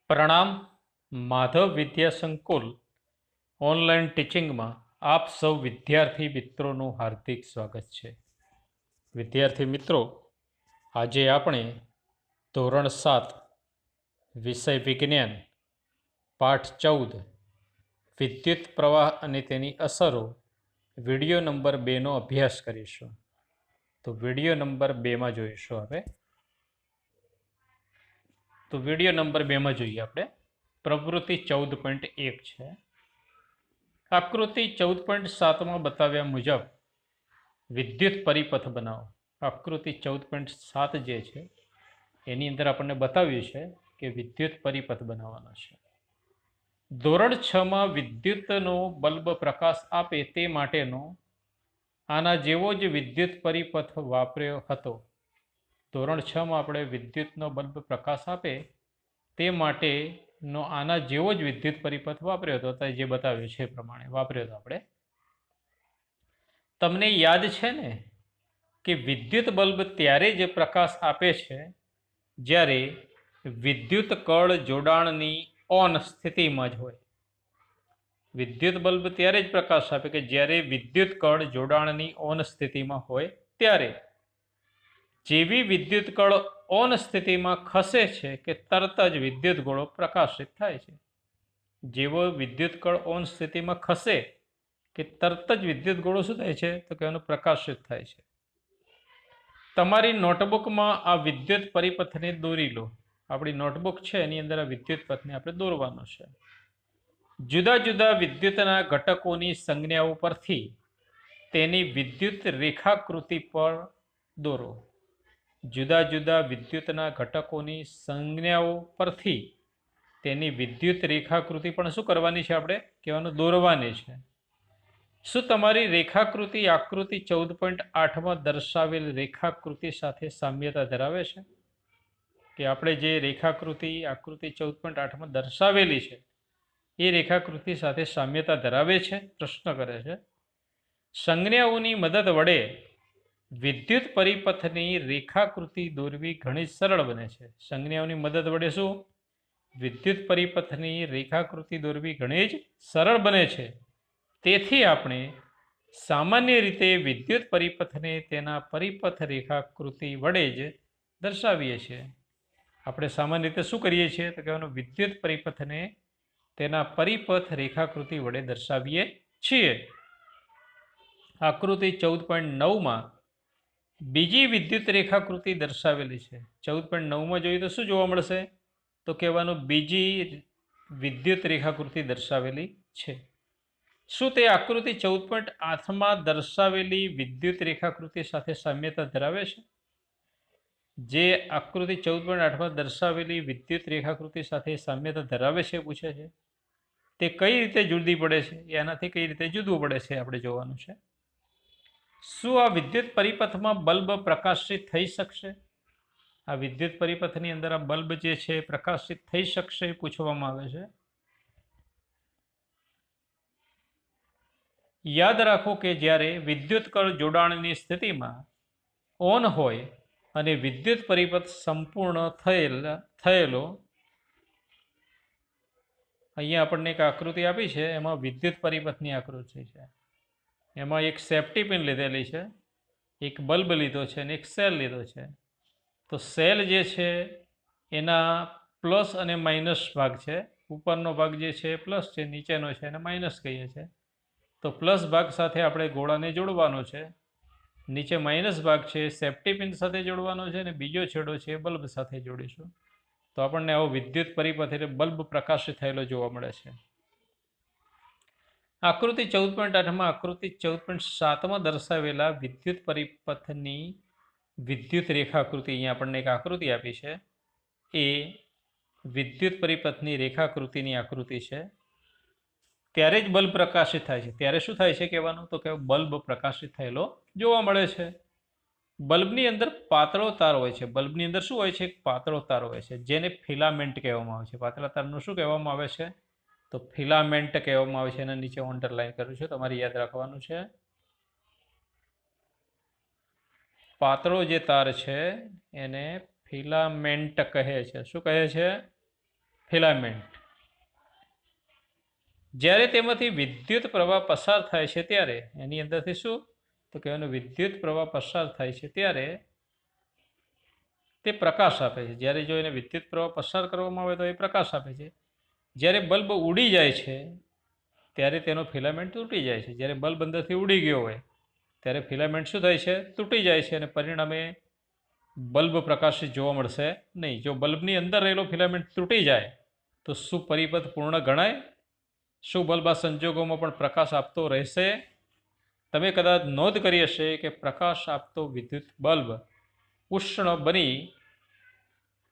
પ્રણામ. માધવ વિદ્યા સંકુલ ઓનલાઈન ટીચિંગમાં આપ સૌ વિદ્યાર્થી મિત્રોનું હાર્દિક સ્વાગત છે. વિદ્યાર્થી મિત્રો, આજે આપણે ધોરણ 7 વિષય વિજ્ઞાન પાઠ 14 વિદ્યુત પ્રવાહ અને તેની અસરો વિડીયો નંબર 2નો અભ્યાસ કરીશું. તો વિડીયો નંબર 2માં જોઈશું હવે. તો વિડીયો નંબર 2માં જોઈએ આપણે. પ્રવૃત્તિ 14.1 છે. આકૃતિ 14.7માં બતાવ્યા મુજબ વિદ્યુત પરિપથ બનાવો. આકૃતિ 14.7 જે છે એની અંદર આપણને બતાવ્યું છે કે વિદ્યુત પરિપથ બનાવવાનો છે. ધોરણ 6માં વિદ્યુતનો બલ્બ પ્રકાશ આપે તે માટેનો આના જેવો જ વિદ્યુત પરિપથ વાપર્યો હતો. ધોરણ 6માં આપણે વિદ્યુતનો બલ્બ પ્રકાશ આપે તે માટેનો આના જેવો જ વિદ્યુત પરિપથ વાપર્યો હતો. જે બતાવ્યું છે એ પ્રમાણે વાપર્યો હતો આપણે. તમને યાદ છે ને કે વિદ્યુત બલ્બ ત્યારે જ પ્રકાશ આપે છે જ્યારે વિદ્યુત કળ જોડાણની ઓન સ્થિતિમાં જ હોય. વિદ્યુત બલ્બ ત્યારે જ પ્રકાશ આપે કે જ્યારે વિદ્યુત કળ જોડાણની ઓન સ્થિતિમાં હોય ત્યારે. જેવી વિદ્યુત કળ ઓન સ્થિતિમાં ખસે છે કે તરત જ વિદ્યુત ગોળો પ્રકાશિત થાય છે. જેવો વિદ્યુત કળ ઓન સ્થિતિમાં ખસે કે તરત જ વિદ્યુત ગોળો શું થાય છે તો કે એનો પ્રકાશિત થાય છે. તમારી નોટબુકમાં આ વિદ્યુત પરિપથને દોરી લો. આપણી નોટબુક છે એની અંદર આ વિદ્યુત પથને આપણે દોરવાનો છે. જુદા જુદા વિદ્યુતના ઘટકોની સંજ્ઞાઓ પરથી તેની વિદ્યુત રેખાકૃતિ પર દોરો. જુદા જુદા વિદ્યુતના ઘટકોની સંજ્ઞાઓ પરથી તેની વિદ્યુત રેખાકૃતિ પણ શું કરવાની છે આપણે કહેવાનું દોરવાની છે. શું તમારી રેખાકૃતિ આકૃતિ 14.8માં દર્શાવેલ રેખાકૃતિ સાથે સામ્યતા ધરાવે છે? કે આપણે જે રેખાકૃતિ આકૃતિ 14.8માં દર્શાવેલી છે એ રેખાકૃતિ સાથે સામ્યતા ધરાવે છે? પ્રશ્ન કરે છે. સંજ્ઞાઓની મદદ વડે વિદ્યુત પરિપથની રેખાકૃતિ દોરવી ઘણી સરળ બને છે. સંજ્ઞાઓની મદદ વડે શું વિદ્યુત પરિપથની રેખાકૃતિ દોરવી ઘણી જ સરળ બને છે. તેથી આપણે સામાન્ય રીતે વિદ્યુત પરિપથને તેના પરિપથ રેખાકૃતિ વડે જ દર્શાવીએ છીએ. આપણે સામાન્ય રીતે શું કરીએ છીએ તો કહેવાનું વિદ્યુત પરિપથને તેના પરિપથ રેખાકૃતિ વડે દર્શાવીએ છીએ. આકૃતિ 14.9માં બીજી વિદ્યુત રેખાકૃતિ દર્શાવેલી છે. 14.9માં જોઈએ તો શું જોવા મળશે તો કહેવાનું બીજી વિદ્યુત રેખાકૃતિ દર્શાવેલી છે. શું તે આકૃતિ 14.8માં દર્શાવેલી વિદ્યુત રેખાકૃતિ સાથે સામ્યતા ધરાવે છે? જે આકૃતિ 14.8માં દર્શાવેલી વિદ્યુત રેખાકૃતિ સાથે સામ્યતા ધરાવે છે પૂછે છે. તે કઈ રીતે જુદી પડે છે? એનાથી કઈ રીતે જુદવું પડે છે આપણે જોવાનું છે. શું આ વિદ્યુત પરિપથમાં બલ્બ પ્રકાશિત થઈ શકશે? આ વિદ્યુત પરિપથની અંદર આ બલ્બ જે છે પ્રકાશિત થઈ શકશે એ પૂછવામાં આવે છે. યાદ રાખો કે જ્યારે વિદ્યુત કળ જોડાણની સ્થિતિમાં ઓન હોય અને વિદ્યુત પરિપથ સંપૂર્ણ થયેલો અહીંયા આપણને એક આકૃતિ આપી છે એમાં વિદ્યુત પરિપથની આકૃતિ છે. એમાં એક સેફ્ટી પિન લીધેલી છે, એક બલ્બ લીધો છે અને એક સેલ લીધો છે. તો સેલ જે છે એના પ્લસ અને માઇનસ ભાગ છે. ઉપરનો ભાગ જે છે પ્લસ છે, નીચેનો છે એને માઇનસ કહીએ છીએ. તો પ્લસ ભાગ સાથે આપણે ગોળાને જોડવાનો છે. નીચે માઇનસ ભાગ છે સેફ્ટી પિન સાથે જોડવાનો છે અને બીજો છેડો છે બલ્બ સાથે જોડીશું. તો આપણને આવો વિદ્યુત પરિપથ એટલે બલ્બ પ્રકાશિત થયેલો જોવા મળે છે. આકૃતિ 14.8માં આકૃતિ 14.7માં દર્શાવેલા વિદ્યુત પરિપથની વિદ્યુત રેખાકૃતિ અહીંયા આપણને એક આકૃતિ આપી છે. એ વિદ્યુત પરિપથની રેખાકૃતિની આકૃતિ છે. ત્યારે જ બલ્બ પ્રકાશિત થાય છે. ત્યારે શું થાય છે કહેવાનું તો કે બલ્બ પ્રકાશિત થયેલો જોવા મળે છે. બલ્બની અંદર પાતળો તાર હોય છે. બલ્બની અંદર શું હોય છે? પાતળો તાર હોય છે જેને ફિલામેન્ટ કહેવામાં આવે છે. પાતળા તારનું શું કહેવામાં આવે છે તો ફિલામેન્ટ કહેવામાં આવે છે. એના નીચે અંડરલાઈન કર્યું છે, તમારે યાદ રાખવાનું છે. પાતળો જે તાર છે એને ફિલામેન્ટ કહે છે. શું કહે છે? ફિલામેન્ટ. જ્યારે તેમાંથી વિદ્યુત પ્રવાહ પસાર થાય છે ત્યારે એની અંદરથી શું તો કહેવાનું વિદ્યુત પ્રવાહ પસાર થાય છે ત્યારે તે પ્રકાશ આપે છે. જ્યારે જો એને વિદ્યુત પ્રવાહ પસાર કરવામાં આવે તો એ પ્રકાશ આપે છે. જ્યારે બલ્બ ઉડી જાય છે ત્યારે તેનો ફિલામેન્ટ તૂટી જાય છે. જ્યારે બલ્બ અંદરથી ઉડી ગયો હોય ત્યારે ફિલામેન્ટ શું થાય છે તૂટી જાય છે અને પરિણામે બલ્બ પ્રકાશિત જોવા મળશે નહીં. જો બલ્બની અંદર રહેલો ફિલામેન્ટ તૂટી જાય તો શું પરિપથ પૂર્ણ ગણાય? શું બલ્બ આ સંજોગોમાં પણ પ્રકાશ આપતો રહેશે? તમે કદાચ નોંધ કરી હશે કે પ્રકાશ આપતો વિદ્યુત બલ્બ ઉષ્ણ બની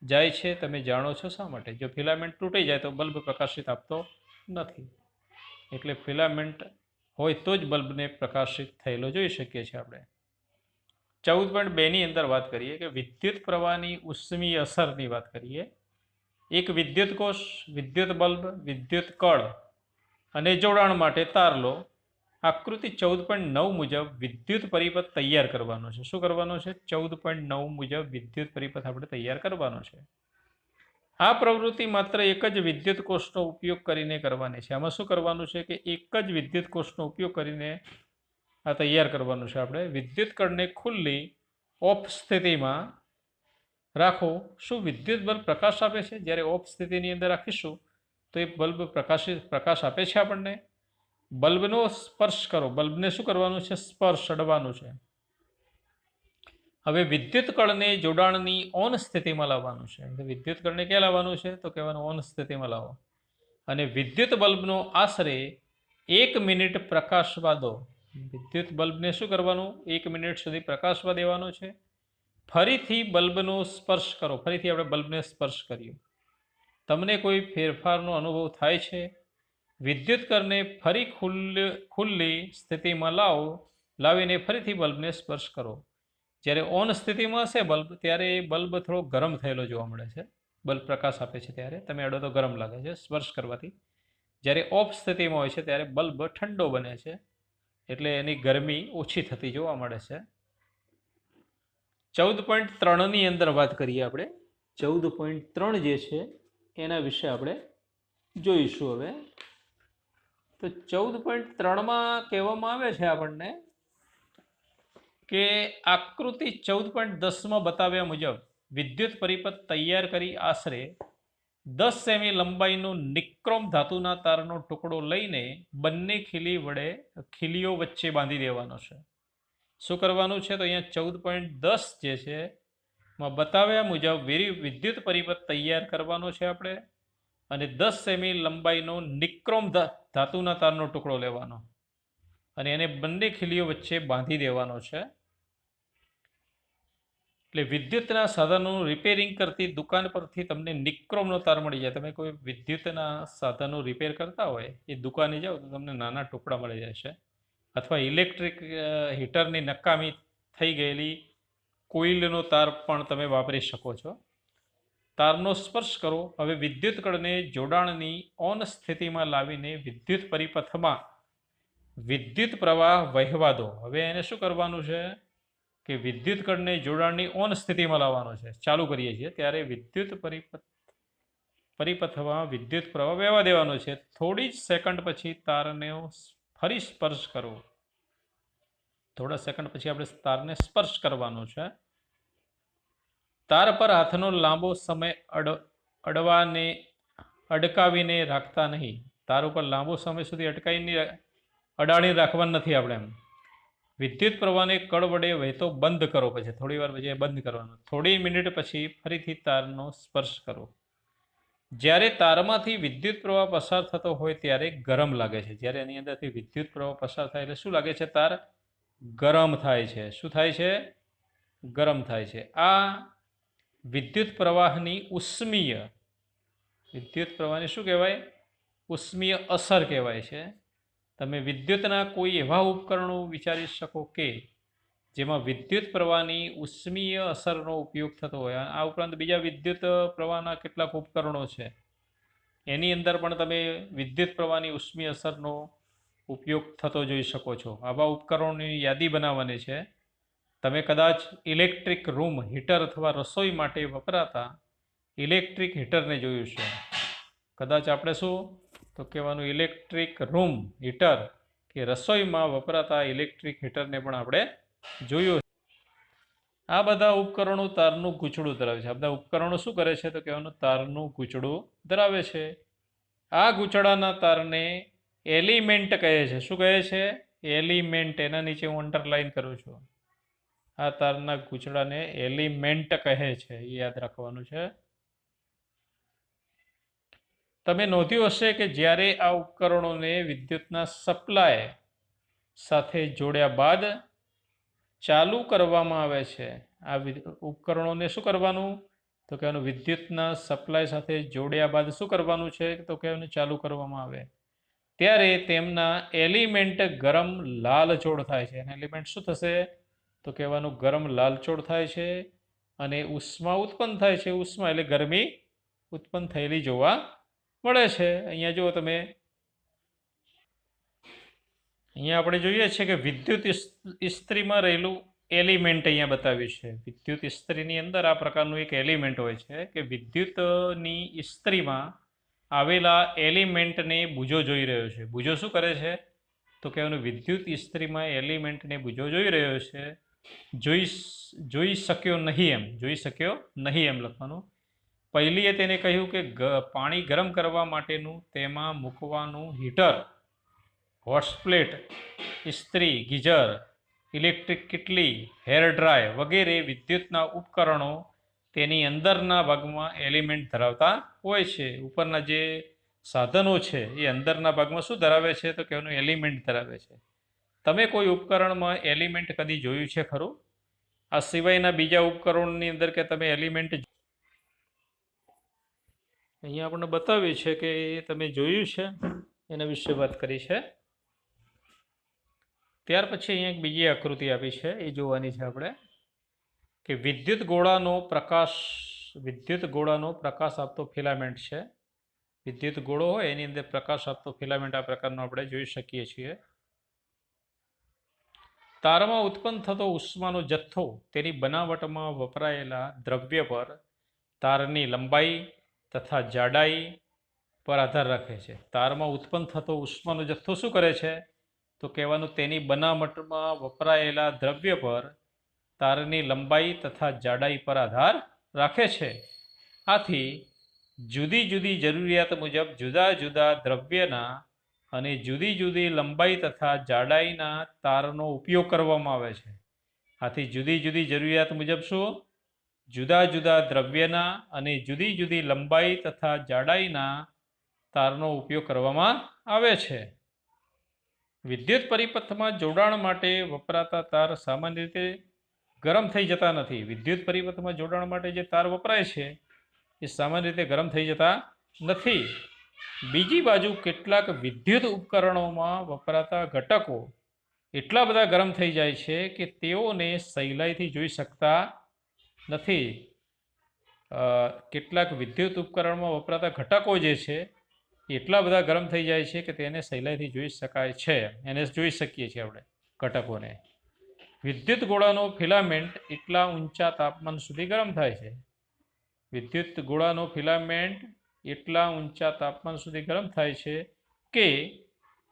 જાય છે. તમે જાણો છો શા માટે? જો ફિલામેન્ટ તૂટી જાય તો બલ્બ પ્રકાશિત આપતો નથી. એટલે ફિલામેન્ટ હોય તો જ બલ્બને પ્રકાશિત થયેલો જોઈ શકીએ છીએ આપણે. 14.2ની અંદર વાત કરીએ કે વિદ્યુત પ્રવાહની ઉષ્મીય અસરની વાત કરીએ. એક વિદ્યુત કોષ, વિદ્યુત બલ્બ, વિદ્યુત કળ અને જોડાણ માટે તાર લો. આકૃતિ 14.9 મુજબ વિદ્યુત પરિપથ તૈયાર કરવાનો છે. શું કરવાનો છે? 14.9 મુજબ વિદ્યુત પરિપથ આપણે તૈયાર કરવાનો છે. આ પ્રવૃત્તિ માત્ર એક જ વિદ્યુત કોષનો ઉપયોગ કરીને કરવાની છે. આમાં શું કરવાનું છે કે એક જ વિદ્યુત કોષનો ઉપયોગ કરીને આ તૈયાર કરવાનું છે. આપણે વિદ્યુત કળને ખુલ્લી ઓફ સ્થિતિમાં રાખો. શું વિદ્યુત બલ્બ પ્રકાશ આપે છે? જ્યારે ઓફ સ્થિતિની અંદર રાખીશું તો એ બલ્બ પ્રકાશ આપે છે આપણને. બલ્બનો સ્પર્શ કરો. બલ્બને શું કરવાનું છે? સ્પર્શ અડવાનું છે. હવે વિદ્યુત કળને જોડાણની ઓન સ્થિતિમાં લાવવાનું છે. વિદ્યુત કળને ક્યાં લાવવાનું છે તો કહેવાનું ઓન સ્થિતિમાં લાવો. અને વિદ્યુત બલ્બનો આશરે 1 મિનિટ પ્રકાશવા દો. વિદ્યુત બલ્બને શું કરવાનું? 1 મિનિટ સુધી પ્રકાશવા દેવાનો છે. ફરીથી બલ્બનો સ્પર્શ કરો. ફરીથી આપણે બલ્બને સ્પર્શ કર્યું. તમને કોઈ ફેરફારનો અનુભવ થાય છે? વિદ્યુત કળને ફરી ખુલ્લી સ્થિતિમાં લાવીને ફરીથી બલ્બને સ્પર્શ કરો. જ્યારે ઓન સ્થિતિમાં હશે બલ્બ ત્યારે બલ્બ થોડો ગરમ થયેલો જોવા મળે છે. બલ્બ પ્રકાશ આપે છે ત્યારે તમે અડો તો ગરમ લાગે છે સ્પર્શ કરવાથી. જ્યારે ઓફ સ્થિતિમાં હોય છે ત્યારે બલ્બ ઠંડો બને છે એટલે એની ગરમી ઓછી થતી જોવા મળે છે. 14.3ની અંદર વાત કરીએ આપણે. 14.3 જે છે એના વિશે આપણે જોઈશું હવે. તો 14.3માં કહેવામાં આવે છે આપણને કે આકૃતિ 14.10માં બતાવ્યા મુજબ વિદ્યુત પરિપથ તૈયાર કરી આશરે 10 સેમી લંબાઈનો નિક્રોમ ધાતુના તારનો ટુકડો લઈને બંને ખીલીઓ વચ્ચે બાંધી દેવાનો છે. શું કરવાનું છે? તો અહીંયા 14.10 જે છે માં બતાવ્યા મુજબ વિદ્યુત પરિપથ તૈયાર કરવાનો છે આપણે. અને 10 સેમી લંબાઈનો નિક્રોમ ધાતુના તારનો ટુકડો લેવાનો અને એને બંને ખીલીઓ વચ્ચે બાંધી દેવાનો છે. એટલે વિદ્યુતના સાધનોનું રિપેરિંગ કરતી દુકાન પરથી તમને નિક્રોમનો તાર મળી જાય. તમે કોઈ વિદ્યુતના સાધનો રિપેર કરતા હોય એ દુકાને જાઓ તો તમને નાના ટુકડા મળી જશે. અથવા ઇલેક્ટ્રિક હીટરની નકામી થઈ ગયેલી કોઇલનો તાર પણ તમે વાપરી શકો છો. તારનો સ્પર્શ કરો. હવે વિદ્યુત કળને જોડાણની ઓન સ્થિતિમાં લાવીને વિદ્યુત પરિપથમાં વિદ્યુત પ્રવાહ વહેવા દો. હવે એને શું કરવાનું છે કે વિદ્યુત કળને જોડાણની ઓન સ્થિતિમાં લાવવાનો છે. ચાલુ કરીએ છીએ ત્યારે વિદ્યુત પરિપથમાં વિદ્યુત પ્રવાહ વહેવા દેવાનો છે. થોડી જ સેકન્ડ પછી તારને ફરી સ્પર્શ કરો. થોડા સેકન્ડ પછી આપણે તારને સ્પર્શ કરવાનો છે. તાર પર હાથનો લાંબો સમય અડકાવીને રાખતા નહીં. તાર ઉપર લાંબો સમય સુધી અડાડી રાખવાનું નથી આપણે. એમ વિદ્યુત પ્રવાહને કળ વડે વહેતો બંધ કરો. પછી થોડી વાર પછી બંધ કરવાનો. થોડી મિનિટ પછી ફરીથી તારનો સ્પર્શ કરો. જ્યારે તારમાંથી વિદ્યુત પ્રવાહ પસાર થતો હોય ત્યારે ગરમ લાગે છે. જ્યારે એની અંદરથી વિદ્યુત પ્રવાહ પસાર થાય એટલે શું લાગે છે? તાર ગરમ થાય છે. શું થાય છે? ગરમ થાય છે. આ વિદ્યુત પ્રવાહની શું કહેવાય? ઉષ્મીય અસર કહેવાય છે. તમે વિદ્યુતના કોઈ એવા ઉપકરણો વિચારી શકો કે જેમાં વિદ્યુત પ્રવાહની ઉષ્મીય અસરનો ઉપયોગ થતો હોય. આ ઉપરાંત બીજા વિદ્યુત પ્રવાહના કેટલાક ઉપકરણો છે એની અંદર પણ તમે વિદ્યુત પ્રવાહની ઉષ્મીય અસરનો ઉપયોગ થતો જોઈ શકો છો. આવા ઉપકરણોની યાદી બનાવવાની છે. તમે કદાચ ઇલેક્ટ્રિક રૂમ હીટર અથવા રસોઈ માટે વપરાતા ઇલેક્ટ્રિક હીટરને જોયું છે. કદાચ આપણે શું તો કહેવાનું ઇલેક્ટ્રિક રૂમ હીટર કે રસોઈમાં વપરાતા ઇલેક્ટ્રિક હીટરને પણ આપણે જોયું. આ બધા ઉપકરણો તારનું ગૂંચળું ધરાવે છે. આ બધા ઉપકરણો શું કરે છે તો કહેવાનું તારનું ગૂંચળું ધરાવે છે. આ ગૂંચળાના તારને એલિમેન્ટ કહે છે. શું કહે છે? એલિમેન્ટ. એના નીચે હું અંડરલાઈન કરું છું. આ તારના ગૂંચળાને એલિમેન્ટ કહે છે, એ યાદ રાખવાનું છે. તમે નોંધ્યું હશે કે જ્યારે આ ઉપકરણોને વિદ્યુતના સપ્લાય સાથે જોડ્યા બાદ ચાલુ કરવામાં આવે છે, આ ઉપકરણોને શું કરવાનું તો કહેવાનું વિદ્યુતના સપ્લાય સાથે જોડ્યા બાદ શું કરવાનું છે તો કહેવાનું ચાલુ કરવામાં આવે, ત્યારે તેમના એલિમેન્ટ ગરમ લાલચોળ થાય છે. અને એલિમેન્ટ શું થશે તો કહેવાનું ગરમ લાલચોળ થાય છે અને ઉષ્મા ઉત્પન્ન થાય છે. ઉષ્મા એટલે ગરમી ઉત્પન્ન થયેલી જોવા મળે છે. અહીંયા જુઓ તમે, અહીંયા આપણે જોઈએ છીએ કે વિદ્યુત ઇસ્ત્રીમાં રહેલું એલિમેન્ટ અહીંયા બતાવ્યું છે. વિદ્યુત ઇસ્ત્રીની અંદર આ પ્રકારનું એક એલિમેન્ટ હોય છે કે વિદ્યુતની ઇસ્ત્રીમાં આવેલા એલિમેન્ટને બુજો જોઈ રહ્યો છે. બુજો શું કરે છે તો કહેવાનું વિદ્યુત ઇસ્ત્રીમાં એલિમેન્ટને બુજો જોઈ રહ્યો છે. જોઈ શક્યો નહીં એમ લખવાનું. પહેલીએ તેને કહ્યું કે પાણી ગરમ કરવા માટેનું તેમાં મૂકવાનું હીટર, હોટપ્લેટ, ઇસ્ત્રી, ગીઝર, ઇલેક્ટ્રિક કિટલી, હેર ડ્રાય વગેરે વિદ્યુતના ઉપકરણો તેની અંદરના ભાગમાં એલિમેન્ટ ધરાવતા હોય છે. ઉપરના જે સાધનો છે એ અંદરના ભાગમાં શું ધરાવે છે તો કહેવાનું એલિમેન્ટ ધરાવે છે. તમે કોઈ ઉપકરણમાં એલિમેન્ટ કદી જોયું છે ખરું? આ સિવાયના બીજા ઉપકરણોની અંદર કે તમે એલિમેન્ટ અહીંયા આપણને બતાવ્યું છે કે તમે જોયું છે, એના વિશે વાત કરી છે. ત્યાર પછી અહીંયા એક બીજી આકૃતિ આપી છે, એ જોવાની છે આપણે કે વિદ્યુત ગોળાનો પ્રકાશ આપતો ફિલામેન્ટ છે. વિદ્યુત ગોળો હોય એની અંદર પ્રકાશ આપતો ફિલામેન્ટ આ પ્રકારનો આપણે જોઈ શકીએ છીએ. તારમાં ઉત્પન્ન થતો ઉષ્માનો જથ્થો તેની બનાવટમાં વપરાયેલા દ્રવ્ય પર, તારની લંબાઈ તથા જાડાઈ પર આધાર રાખે છે. તારમાં ઉત્પન્ન થતો ઉષ્માનો જથ્થો શું કરે છે તો કહેવાનું તેની બનાવટમાં વપરાયેલા દ્રવ્ય પર, તારની લંબાઈ તથા જાડાઈ પર આધાર રાખે છે. આથી જુદી જુદી જરૂરિયાત મુજબ જુદા જુદા દ્રવ્યના અને જુદી જુદી લંબાઈ તથા જાડાઈના તારનો ઉપયોગ કરવામાં આવે છે. આથી જુદી જુદી જરૂરિયાત મુજબ શું જુદા જુદા દ્રવ્યના અને જુદી જુદી લંબાઈ તથા જાડાઈના તારનો ઉપયોગ કરવામાં આવે છે. વિદ્યુત પરિપથમાં જોડાણ માટે વપરાતા તાર સામાન્ય રીતે ગરમ થઈ જતા નથી. વિદ્યુત પરિપથમાં જોડાણ માટે જે તાર વપરાય છે એ સામાન્ય રીતે ગરમ થઈ જતા નથી. બીજી બાજુ કેટલાક વિદ્યુત ઉપકરણોમાં વપરાતા ઘટકો એટલા બધા ગરમ થઈ જાય છે કે તેઓને સહેલાઈથી જોઈ શકતા નથી. કેટલાક વિદ્યુત ઉપકરણમાં વપરાતા ઘટકો જે છે એટલા બધા ગરમ થઈ જાય છે કે તેને સહેલાઈથી જોઈ શકાય છે. એને જોઈ શકીએ છીએ આપણે ઘટકોને. વિદ્યુત ગોળાનો ફિલામેન્ટ એટલા ઊંચા તાપમાન સુધી ગરમ થાય છે. વિદ્યુત ગોળાનો ફિલામેન્ટ એટલા ઊંચા તાપમાન સુધી ગરમ થાય છે કે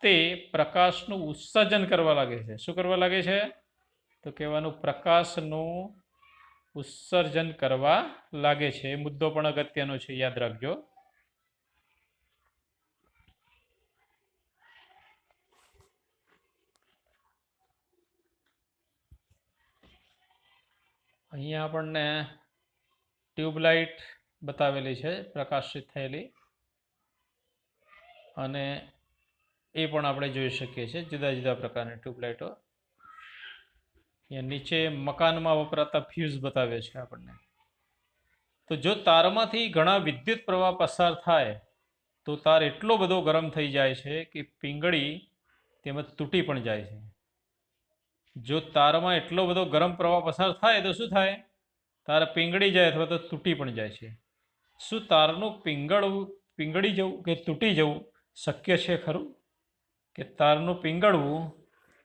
તે પ્રકાશનું ઉત્સર્જન કરવા લાગે છે. શું કરવા લાગે છે તો કહેવાનું પ્રકાશનું ઉત્સર્જન કરવા લાગે છે. એ મુદ્દો પણ અગત્યનો છે, યાદ રાખજો. અહીંયા આપણને ટ્યુબલાઇટ બતાવેલી છે પ્રકાશિત થયેલી, અને એ પણ આપણે જોઈ શકીએ છીએ જુદા જુદા પ્રકારની ટ્યુબલાઇટો. અહીંયા નીચે મકાનમાં વપરાતા ફ્યુઝ બતાવે છે આપણને. તો જો તારમાંથી ઘણા વિદ્યુત પ્રવાહ પસાર થાય તો તાર એટલો બધો ગરમ થઈ જાય છે કે પીંગળી તેમજ તૂટી પણ જાય છે. જો તારમાં એટલો બધો ગરમ પ્રવાહ પસાર થાય તો શું થાય? તાર પીંગળી જાય અથવા તો તૂટી પણ જાય છે. શું તારનું પીંગળી જવું કે તૂટી જવું શક્ય છે ખરું? કે તારનું પીંગળવું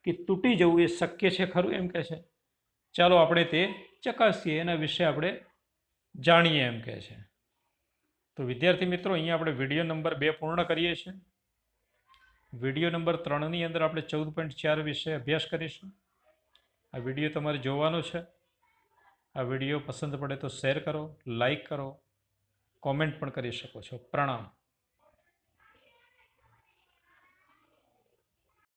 કે તૂટી જવું એ શક્ય છે ખરું એમ કહે છે. ચાલો આપણે તે ચકાસીએ, એના વિશે આપણે જાણીએ એમ કહે છે. તો તો વિદ્યાર્થી મિત્રો, અહીંયા આપણે વિડીયો નંબર 2 પૂર્ણ કરીએ છીએ. વિડીયો નંબર 3ની અંદર આપણે 14.4 વિશે અભ્યાસ કરીશું. આ વિડીયો તમારે જોવાનો છે. આ વિડીયો પસંદ પડે તો શેર કરો, લાઈક કરો, કોમેન્ટ પણ કરી શકો છો. પ્રણામ.